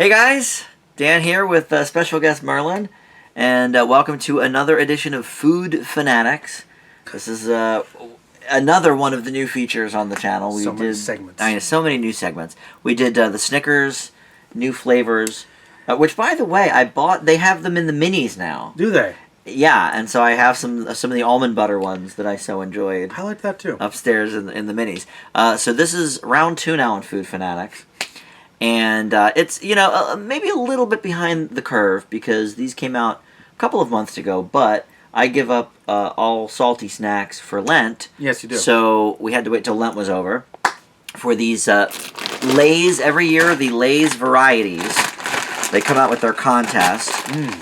Hey guys, Dan here with special guest Merlin, and welcome to another edition of Food Fanatics. This is another one of the new features on the channel. So many segments. I know, so many new segments. We did the Snickers, new flavors, which by the way, I bought. They have them in the minis now. Do they? Yeah, and so I have some of the almond butter ones that I so enjoyed. I like that too. Upstairs in the minis. So this is round 2 now on Food Fanatics. And it's, maybe a little bit behind the curve because these came out a couple of months ago, but I give up all salty snacks for Lent. Yes, you do. So we had to wait till Lent was over for these Lay's. Every year, the Lay's varieties, they come out with their contest.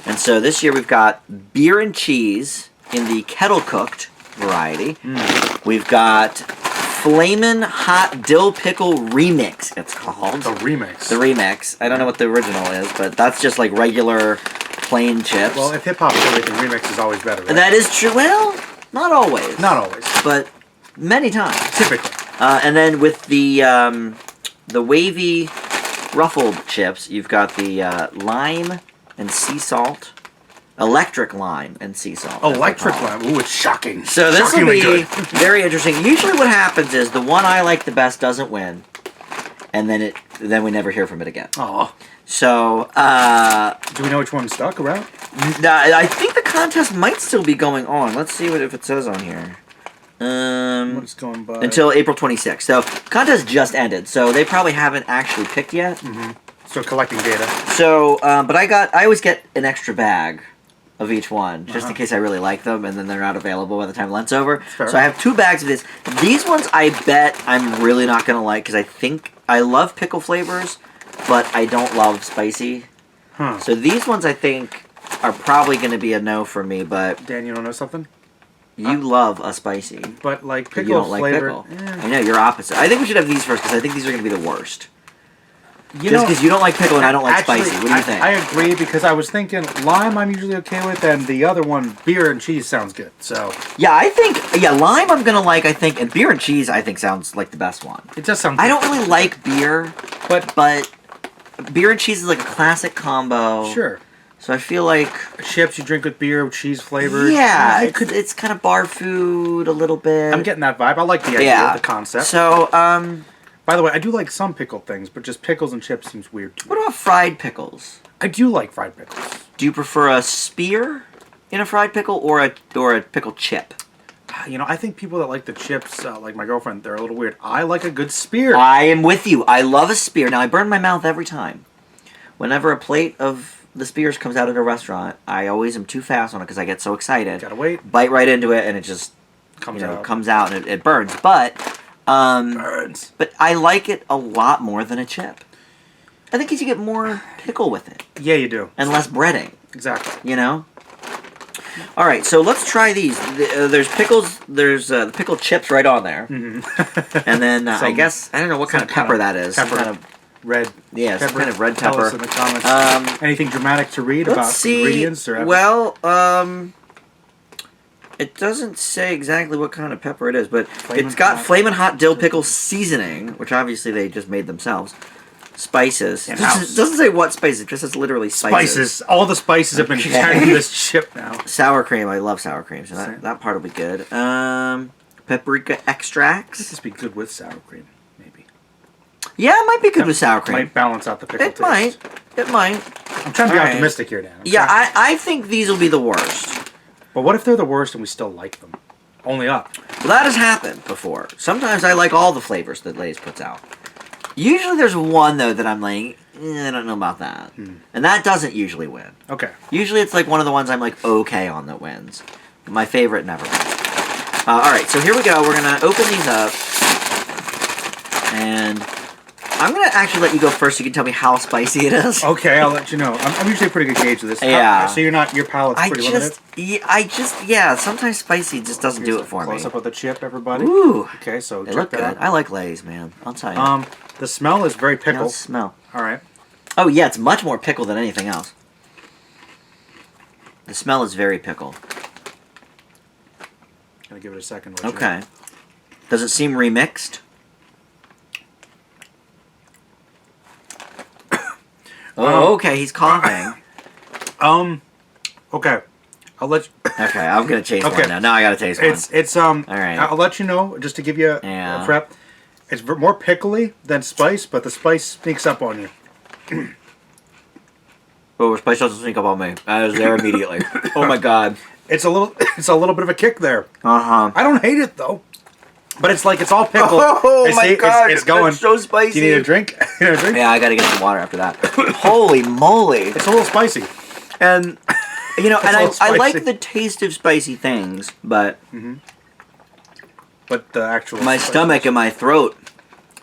And so this year we've got beer and cheese in the kettle-cooked variety. We've got Flamin' Hot Dill Pickle Remix, it's called. The remix. The remix. I don't know what the original is, but that's just like regular plain chips. Well, if hip-hop is everything, remix is always better, right? That is true. Well, not always. Not always. But many times. Typically. And then with the wavy ruffled chips, you've got the lime and sea salt. Electric lime and sea salt. Electric lime. Ooh, it's shocking. So this will Shockingly be good. very interesting. Usually what happens is the one I like the best doesn't win. And then we never hear from it again. Oh. So, do we know which one stuck around? I think the contest might still be going on. Let's see if it says on here. What's going by? Until April 26th. So, contest just ended. So, they probably haven't actually picked yet. So collecting data. So, but I always get an extra bag of each one, just in case I really like them, and then they're not available by the time Lent's over. Fair. So I have 2 bags of this. These ones I bet I'm really not going to like, because I think I love pickle flavors, but I don't love spicy. So these ones I think are probably going to be a no for me, but Dan, you don't know something? you love a spicy. But like But pickle you don't like flavor. pickle. I know, you're opposite. I think we should have these first, because I think these are going to be the worst. You Just because you don't like pickle and I don't like actually, spicy. What do you think? I agree, because I was thinking lime I'm usually okay with, and the other one, beer and cheese, sounds good. So Yeah, I think, lime I'm going to like, I think, and beer and cheese I think sounds like the best one. it just sounds I don't really like beer, but beer and cheese is like a classic combo. Sure. So I feel like Chips you drink with beer, with cheese flavored. yeah, it's kind of bar food a little bit. I'm getting that vibe. I like the idea, the concept. So, By the way, I do like some pickled things, but just pickles and chips seems weird to me. what about fried pickles? I do like fried pickles. Do you prefer a spear in a fried pickle or a pickled chip? I think people that like the chips, like my girlfriend, they're a little weird. I like a good spear. I am with you. I love a spear. Now I burn my mouth every time. Whenever a plate of the spears comes out at a restaurant, I always am too fast on it because I get so excited. Gotta wait. Bite right into it, and it just Comes out and it burns. But Burns. But I like it a lot more than a chip. I think 'cause you get more pickle with it Yeah, you do. and less breading. Exactly. All right, so let's try these. There's pickles. There's the pickled chips right on there, and then I guess I don't know what kind of pepper that is. Some Pepper. kind of Red. yeah, some Pepper. kind of red Tell pepper. us in the comments. Anything dramatic to read about Let's see. ingredients? Or Well, it doesn't say exactly what kind of pepper it is, but it's got Flamin' Hot Dill Pickle seasoning, which obviously they just made themselves. Spices. It doesn't say what spices, it just says literally spices. All the spices have been carried in this chip now. Sour cream. I love sour cream, so that part will be good. Paprika extracts. This be good with sour cream, maybe. Yeah, it might be good with sour cream. Might balance out the pickle It taste. might. It might. I'm trying to be All right. optimistic here, Dan. Yeah, I think these will be the worst. But what if they're the worst and we still like them? Only up. Well, that has happened before. Sometimes I like all the flavors that Lay's puts out. Usually there's one, though, that I'm like, I don't know about that. And that doesn't usually win. Okay. Usually it's like one of the ones I'm like okay on that wins. But my favorite never wins. Alright, so here we go. We're going to open these up. And I'm going to actually let you go first so you can tell me how spicy it is. Okay, I'll let you know. I'm usually a pretty good gauge of this. Yeah. So your palate's pretty limited? Yeah, sometimes spicy just doesn't do it for me. Close up of the chip, everybody. Ooh. Okay, so They check look that good. out. I like Lay's, man. I'll tell you. The smell is very Now pickle. let's smell. All right. Oh, yeah, it's much more pickle than anything else. The smell is very pickle. Gonna give it a second. Okay. Does it seem remixed? Oh, okay, he's coughing. Okay. I'll let you... Okay, I'm gonna taste one now. Now I gotta taste one. It's All right. I'll let you know, just to give you a prep. It's more pickly than spice, but the spice sneaks up on you. Oh, spice doesn't sneak up on me. I was there immediately. Oh my god. It's a little bit of a kick there. Uh-huh. I don't hate it though. But it's like it's all pickle. Oh my god, it's going. It's so spicy. Do you need a drink? Yeah, I gotta get some water after that. Holy moly. It's a little spicy. And, you know, and I like spicy. the taste of spicy things, but... But the actual... My stomach and my throat,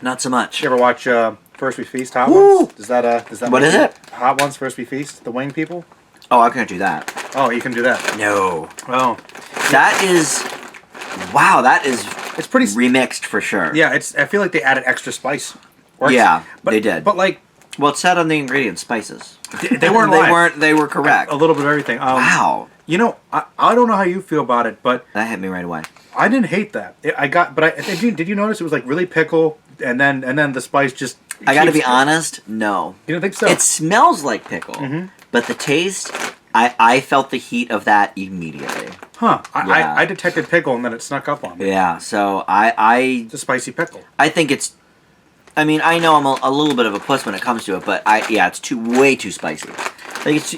not so much. You ever watch First We Feast, Hot Woo! Ones? Does that What is it? Hot Ones, First We Feast, the wing people? Oh, I can't do that. Oh, you can do that. No. Oh. That is... Wow, that is It's pretty... remixed for sure. Yeah, I feel like they added extra spice. Yeah, they did. But like... Well, it said on the ingredients, spices. They weren't lying. They were correct. A little bit of everything. Wow. You know, I don't know how you feel about it, but... That hit me right away. I didn't hate that. Did you notice it was like really pickle, and then the spice just... I gotta be honest, no. You don't think so? It smells like pickle, but the taste, I felt the heat of that immediately. Huh. Yeah. I detected pickle, and then it snuck up on me. Yeah, so It's a spicy pickle. I think it's... I mean, I know I'm a little bit of a puss when it comes to it, but it's way too spicy. Like it's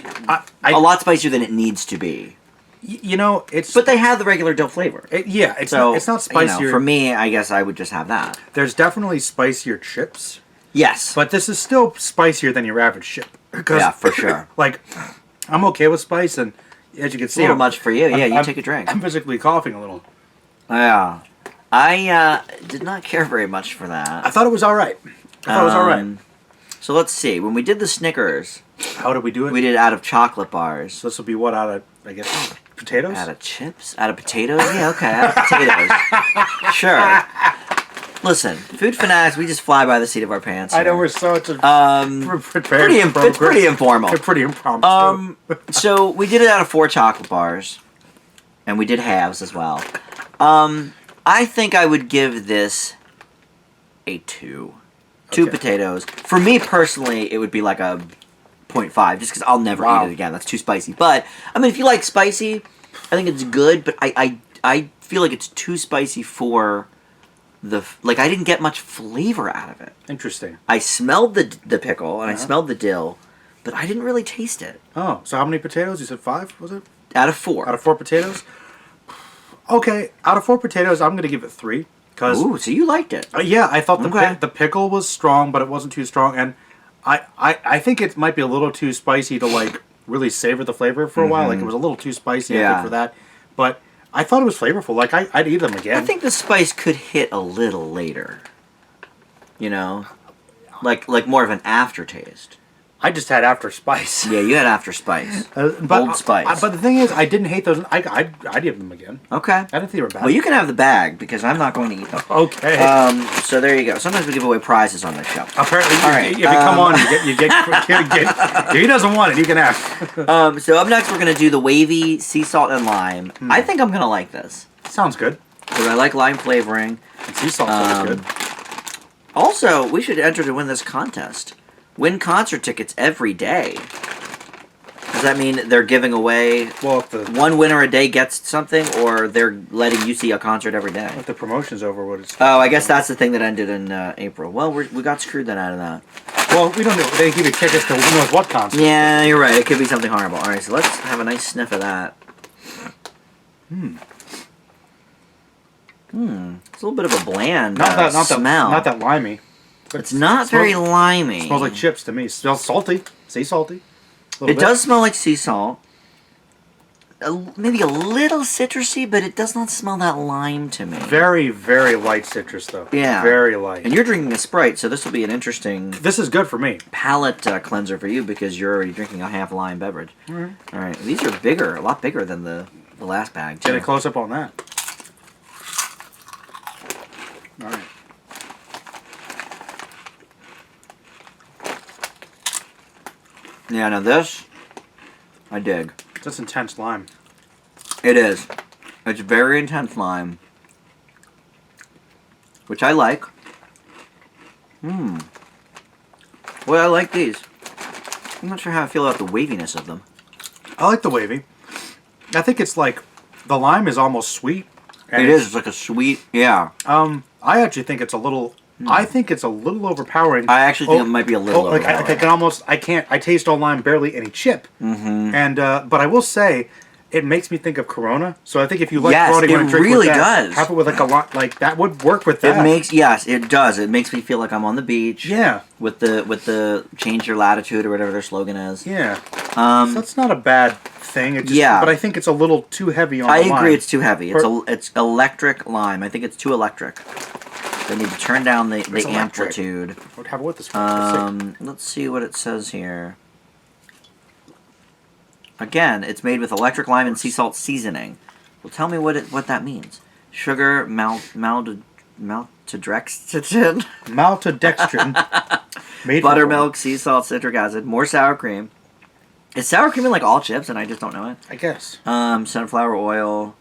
a lot spicier than it needs to be. You know, it's... But they have the regular dill flavor. It's not spicier. You know, for me, I guess I would just have that. There's definitely spicier chips. Yes. But this is still spicier than your average chip. Yeah, for sure. Like, I'm okay with spice, and as you can see... A little much for you. Yeah, you take a drink. I'm physically coughing a little. Yeah. I did not care very much for that. I thought it was all right. So let's see. When we did the Snickers... How did we do it? We did it out of chocolate bars. So this will be what, out of, I guess, potatoes? Out of chips? Out of potatoes? Yeah, okay, out of potatoes. Sure. Listen, Food Fanatics, we just fly by the seat of our pants here. I know, we're such a... it's pretty informal. It's pretty impromptu. So we did it out of 4 chocolate bars. And we did halves as well. I think I would give this a 2. 2 potatoes. For me personally, it would be like a 0.5, just because I'll never eat it again. That's too spicy. But, I mean, if you like spicy, I think it's good, but I feel like it's too spicy for the... Like, I didn't get much flavor out of it. Interesting. I smelled the pickle, and I smelled the dill, but I didn't really taste it. Oh, so how many potatoes? You said 5, was it? Out of 4. Out of 4 potatoes? Okay, out of 4 potatoes, I'm going to give it 3. Ooh, so you liked it. Yeah, I thought the pickle was strong, but it wasn't too strong, and I think it might be a little too spicy to, like, really savor the flavor for a while. Like, it was a little too spicy, I think, for that. But I thought it was flavorful. Like, I'd eat them again. I think the spice could hit a little later. You know? Like more of an aftertaste. I just had after spice. Yeah, you had after spice. Old Spice. But the thing is, I didn't hate those. I'd eat them again. Okay. I didn't think they were bad. Well, you can have the bag, because I'm not going to eat them. Okay. So there you go. Sometimes we give away prizes on this show. Apparently, all right. If you come on, you get if he doesn't want it, you can ask. So up next, we're going to do the wavy sea salt and lime. I think I'm going to like this. Sounds good. Because I like lime flavoring. And sea salt sounds good. Also, we should enter to win this contest. Win concert tickets every day. Does that mean they're giving away... Well, if the... One winner a day gets something, or they're letting you see a concert every day? If the promotion's over, what it's... Oh, I guess that's the thing that ended in April. Well, we got screwed then out of that. Well, we don't know. They give you tickets to who knows what concert. Yeah, you're right. It could be something horrible. All right, so let's have a nice sniff of that. It's a little bit of a bland smell. Not that limey. It's not very limey. It smells like chips to me. It smells salty. Sea salty. It does smell like sea salt. Maybe a little citrusy, but it does not smell that lime to me. Very, very light citrus, though. Yeah. Very light. And you're drinking a Sprite, so this will be an interesting... This is good for me. Palate cleanser for you, because you're already drinking a half lime beverage. All right. All right. These are bigger, a lot bigger than the last bag, too. Get a close-up on that. All right. Yeah, now this, I dig. That's intense lime. It is. It's very intense lime. Which I like. Well, I like these. I'm not sure how I feel about the waviness of them. I like the wavy. I think it's like the lime is almost sweet. And it is. It's like a sweet. Yeah. I actually think it's a little. I think it's a little overpowering. I actually think it might be a little overpowering. I can almost. I can't. I taste all lime, barely any chip. Mm-hmm. And but I will say, it makes me think of Corona. So I think if you like yes, Corona, you want to drink really with that, does. have it with like a lot. Like that would work with that. It does. It makes me feel like I'm on the beach. Yeah. With the change your latitude or whatever their slogan is. Yeah. So that's not a bad thing. It just, yeah. But I think it's a little too heavy on. I the agree. lime. It's too heavy. It's electric lime. I think it's too electric. They need to turn down the amplitude. I would have it with this one. Let's see what it says here. Again, it's made with electric lime and sea salt seasoning. Well, tell me what that means. Sugar, maltodextrin. Maltodextrin. Buttermilk, sea salt, citric acid, more sour cream. Is sour cream in like all chips and I just don't know it? I guess. Sunflower oil,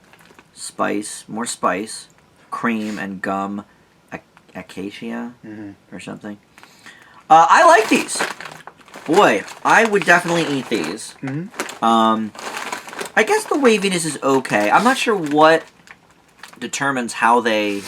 more spice, cream, and gum. Acacia or something. I like these. Boy, I would definitely eat these. I guess the waviness is okay. I'm not sure what determines how they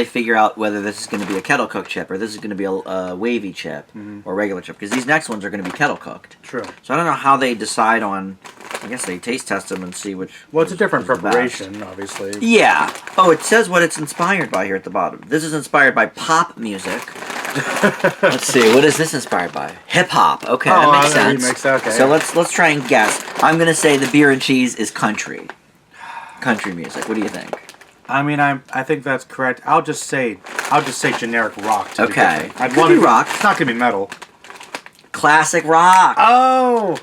figure out whether this is going to be a kettle cooked chip or this is going to be a wavy chip or regular chip, because these next ones are going to be kettle cooked. True. So I don't know how they decide on. I guess they taste test them and see which. Well, it's a different preparation, obviously. Yeah. Oh, it says what it's inspired by here at the bottom. This is inspired by pop music. Let's see. What is this inspired by? Hip hop. Okay, that makes sense. Okay. So let's try and guess. I'm gonna say the beer and cheese is country music. What do you think? I mean, I think that's correct. I'll just say generic rock. Okay. I'd want to be rock. It's not gonna be metal. Classic rock. Oh.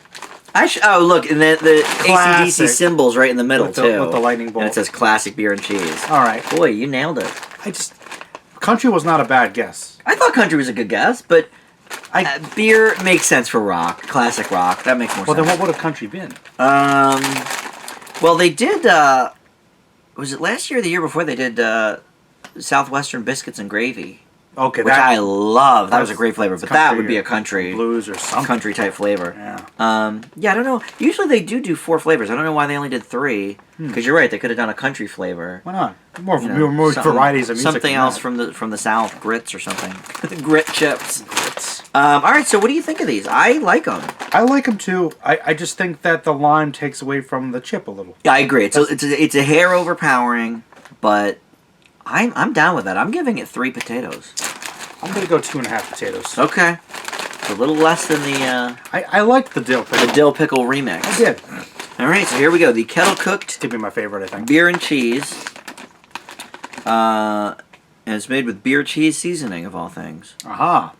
Look, and the AC/DC symbols right in the middle too. With the lightning bolt. And it says classic beer and cheese. All right. Boy, you nailed it. Country was not a bad guess. I thought country was a good guess, but beer makes sense for rock. Classic rock. That makes more sense. Well, then what would have country been? Well, they did. Was it last year or the year before they did Southwestern biscuits and gravy? Okay, which I love. That was a great flavor, but that would be a country blues or something. Country type flavor. Yeah. Yeah, I don't know. Usually they do 4 flavors. I don't know why they only did 3. Because you're right, they could have done a country flavor. Why not? More varieties of music. Something else from the South, grits or something. Grit chips. Grits. All right. So what do you think of these? I like them. I like them too. I just think that the lime takes away from the chip a little. Yeah, I agree. It's a hair overpowering, but I'm down with that. I'm giving it 3 potatoes. I'm gonna go 2.5 potatoes. Okay. It's a little less than the. I liked the dill pickle. The dill pickle remix. I did. All right, so here we go. The kettle cooked. It's gonna be my favorite, I think. Beer and cheese. And it's made with beer cheese seasoning of all things. Aha.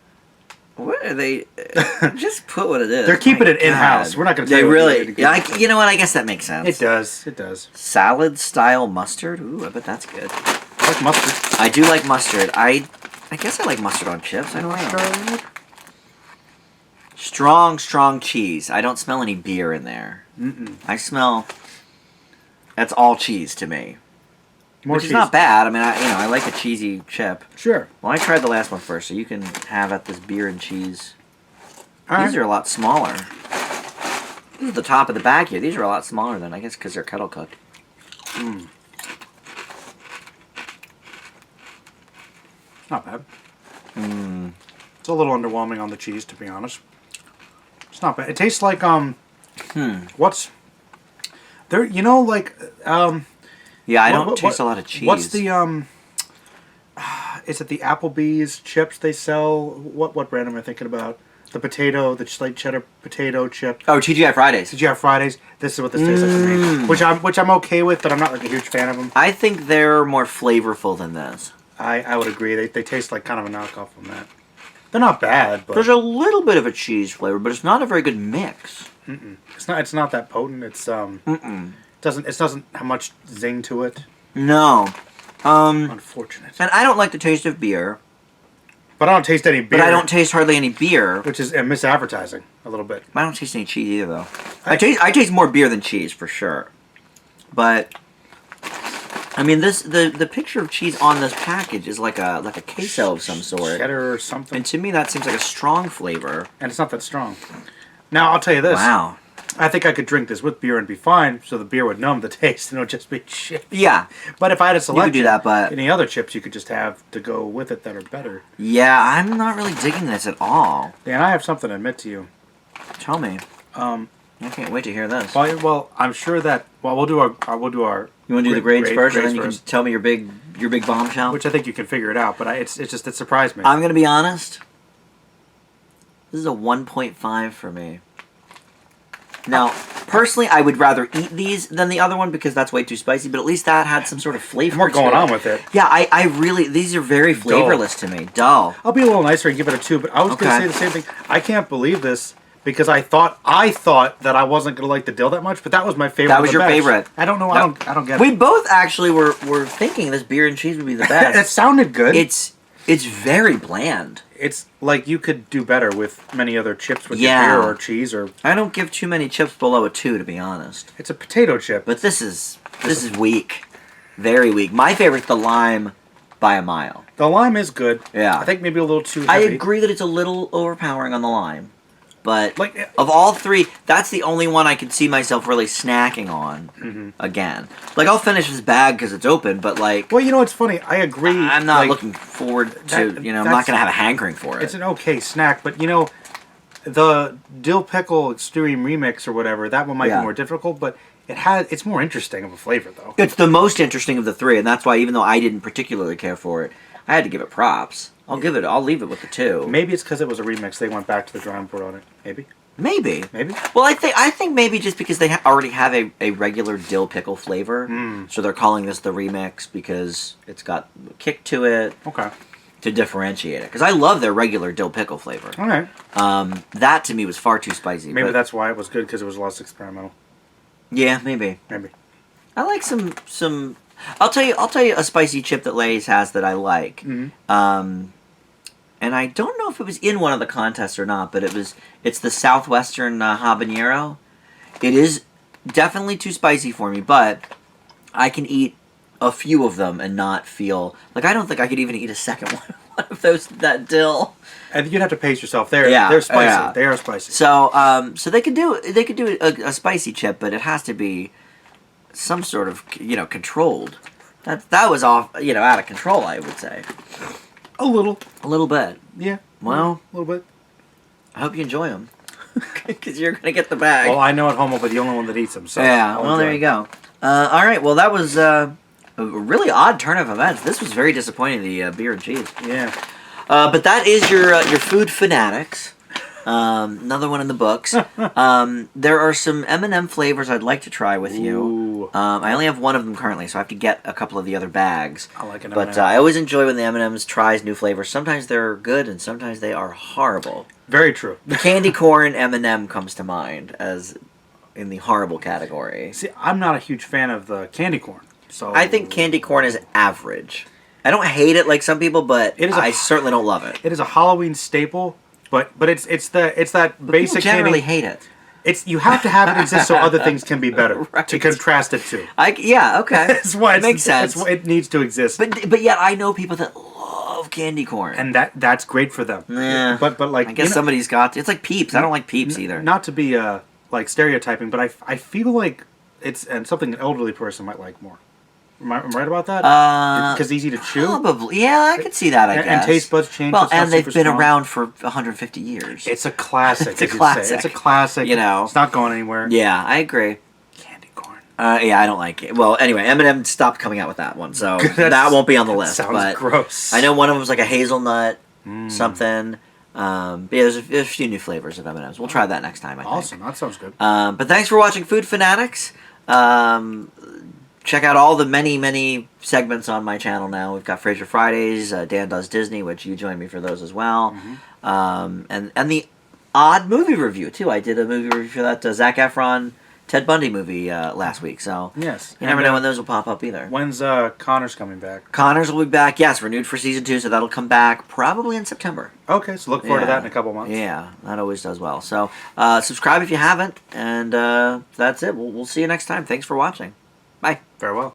What are they? Just put what it is. They're keeping it in house. We're not gonna. They really. Yeah. You know what? I guess that makes sense. It does. It does. Salad style mustard. Ooh, I bet that's good. I like mustard. I do like mustard. I guess I like mustard on chips. I don't know. Strong cheese. I don't smell any beer in there. I smell. That's all cheese to me. Which is not bad. I mean, I like a cheesy chip. Sure. Well, I tried the last one first, so you can have at this beer and cheese. All These are a lot smaller. This is the top of the bag here. These are a lot smaller than, I guess, because they're kettle cooked. Not bad. It's a little underwhelming on the cheese, to be honest. It's not bad. It tastes like what's there? You know, like Yeah, I don't taste a lot of cheese. What's the is it the Applebee's chips they sell? What brand am I thinking about? The potato, the slight cheddar potato chip. Oh, TGI Fridays. TGI Fridays. This is what this tastes like to me. Which I'm okay with, but I'm not like a huge fan of them. I think they're more flavorful than this. I would agree. They taste like kind of a knockoff from that. They're not bad, but there's a little bit of a cheese flavor, but it's not a very good mix. It's not that potent. It's doesn't have much zing to it. No. Unfortunate. And I don't like the taste of beer. But I don't taste any beer. But I don't taste hardly any beer. Which is misadvertising a little bit. I don't taste any cheese either, though. I taste more beer than cheese, for sure. But I mean, the picture of cheese on this package is like a queso of some sort. Cheddar or something. And to me, that seems like a strong flavor. And it's not that strong. Now, I'll tell you this. Wow. I think I could drink this with beer and be fine, so the beer would numb the taste and it would just be shit. Yeah. But if I had a selection, you could do that, but any other chips you could just have to go with it that are better. Yeah, I'm not really digging this at all. Dan, I have something to admit to you. Tell me. I can't wait to hear this. Well, I'm sure that we'll do our You want to do the grades first, and then you can first, tell me your big bombshell? which I think you can figure it out. But it surprised me. I'm going to be honest. This is a 1.5 for me. Now, personally, I would rather eat these than the other one because that's way too spicy, but at least that had some sort of flavor. More going on with it. Yeah, I really, these are very flavorless to me. Dull. I'll be a little nicer and give it a 2, but I was going to say the same thing. I can't believe this because I thought that I wasn't going to like the dill that much, but that was my favorite. That was your favorite. I don't know. No. I don't get We it. both actually were thinking this beer and cheese would be the best. It sounded good. It's very bland. It's like you could do better with many other chips with your beer or cheese or. I don't give too many chips below a 2, to be honest. It's a potato chip. But this is weak, very weak. My favorite's the lime by a mile. The lime is good. Yeah, I think maybe a little too I heavy. agree that it's a little overpowering on the lime, but Like of all three, that's the only one I could see myself really snacking on again. Like I'll finish this bag because it's open, but like, well, you know, it's funny. I agree. I'm not like, looking forward to. I'm not that's- gonna have a hankering for it. It's an okay snack, but you know, the Dill Pickle Extreme Remix or whatever, that one might be more difficult, but it's more interesting of a flavor though. It's the most interesting of the three, and that's why even though I didn't particularly care for it, I had to give it props. I'll leave it with the 2. Maybe it's because it was a remix. They went back to the drawing board on it. Maybe. Maybe. Maybe. Well, I think maybe just because they already have a regular dill pickle flavor, so they're calling this the remix because it's got a kick to it. Okay. To differentiate it, because I love their regular dill pickle flavor. All right. That to me was far too spicy. Maybe that's why it was good because it was less experimental. Yeah, maybe. Maybe. I like some. I'll tell you a spicy chip that Lay's has that I like. And I don't know if it was in one of the contests or not, but it's the Southwestern habanero. It is definitely too spicy for me, but I can eat a few of them and not feel like I don't think I could even eat a second one of those that dill. And you'd have to pace yourself. They're spicy. Yeah. They are spicy. So so they could do a spicy chip, but it has to be some sort of controlled. That was off out of control, I would say. A little bit. Yeah. Well, a little bit. I hope you enjoy them because you're gonna get the bag. Well, I know at home I'll be the only one that eats them. So yeah. Well, there you go. All right. Well, that was a really odd turn of events. This was very disappointing. The beer and cheese. Yeah. But that is your food fanatics. Another one in the books. There are some M&M flavors I'd like to try with you. I only have one of them currently, so I have to get a couple of the other bags. I like an But M&M. I always enjoy when the M&M's tries new flavors. Sometimes they're good, and sometimes they are horrible. Very true. The candy corn M&M comes to mind as in the horrible category. See, I'm not a huge fan of the candy corn. So I think candy corn is average. I don't hate it like some people, but I certainly don't love it. It is a Halloween staple, but it's that But basic people generally candy. hate it. You have to have it exist so other things can be better Right. to contrast it to. Yeah, okay. That's why it makes sense. It needs to exist. But yet I know people that love candy corn. And that's great for them. Yeah. But like I guess somebody's got to. It's like Peeps. I don't like Peeps either. Not to be like stereotyping, but I feel like it's something an elderly person might like more. Am I right about that? Because it's easy to chew. Probably. Yeah, I could see that, I guess. And taste buds change. Well, it's not and they've super been strong. around for 150 years. It's a classic. It's a as you say. classic. It's a classic. It's not going anywhere. Yeah, I agree. Candy corn. Yeah, I don't like it. Well, anyway, M&M stopped coming out with that one, so that won't be on the list. Sounds but gross. I know one of them was like a hazelnut something. But yeah, there's a few new flavors of M&Ms. We'll try that next time, I think. Awesome. That sounds good. But thanks for watching Food Fanatics. Check out all the many segments on my channel now. We've got Fraser Fridays, Dan Does Disney, which you joined me for those as well. And the odd movie review, too. I did a movie review for that Zac Efron, Ted Bundy movie last week. So yes. You never know when those will pop up either. When's Connor's coming back? Connors will be back, yes, renewed for season 2, so that'll come back probably in September. Okay, so look forward to that in a couple months. Yeah, that always does well. So subscribe if you haven't, and that's it. We'll see you next time. Thanks for watching. Bye. Farewell.